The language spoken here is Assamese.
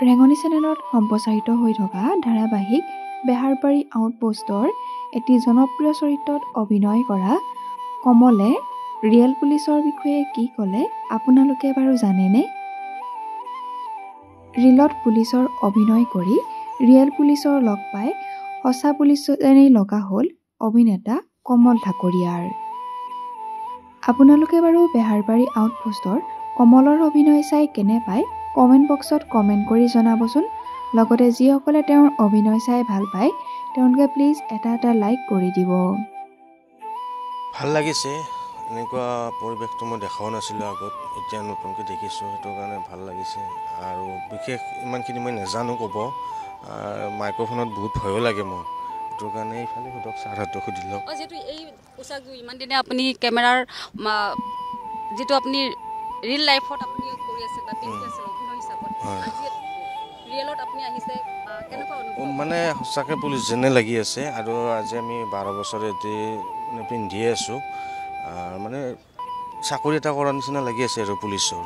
ৰেঙনি চেনেলত সম্প্ৰচাৰিত হৈ থকা ধাৰাবাহিক বেহাৰবাৰী আউটপোষ্টৰ এটি জনপ্ৰিয় চৰিত্ৰত অভিনয় কৰা কমলে ৰিয়েল পুলিচৰ বিষয়ে কি ক'লে আপোনালোকে বাৰু জানেনে? ৰিলত পুলিচৰ অভিনয় কৰি ৰিয়েল পুলিচৰ লগ পাই সঁচা পুলিচ যেনেই লগা হ'ল অভিনেতা কমল ঠাকুৰীয়াৰ। আপোনালোকে বাৰু বেহাৰবাৰী আউটপোষ্টৰ কমলৰ অভিনয় চাই কেনে পায় কমেণ্ট বক্সত কমেণ্ট কৰি জনাবচোন। লগতে যিসকলে তেওঁৰ অভিনয় চাই ভাল পায় তেওঁলোকে প্লিজ এটা লাইক কৰি দিব। ভাল লাগিছে, এনেকুৱা পৰিৱেশটো মই দেখাও নাছিলোঁ আগত, এতিয়া নতুনকৈ দেখিছোঁ, সেইটো কাৰণে ভাল লাগিছে। আৰু বিশেষ ইমানখিনি মই নাজানো ক'ব, মাইক্ৰফোনত বহুত ভয়ো লাগে মোৰ, সেইটো কাৰণে এইফালে সোধক, ছাৰহঁতক সুধি লওক। যিহেতু এই পোচাকযোৰ ইমান দিনে আপুনি কেমেৰাৰ যিটো আপুনি ৰিয়েল লাইফত আপুনি কৰি আছে বা পিন্ধি আছে অভিনয় হিচাপত, আজি ৰিয়েলত আপুনি আহিছে কেনেকুৱা অনুভৱ? মানে সঁচাকৈ পুলিচ যেনে লাগি আছে, আৰু আজি আমি 12 বছৰ এটি পিন্ধিয়ে আছোঁ, মানে চাকৰি এটা কৰাৰ নিচিনা লাগি আছে আৰু পুলিচৰ।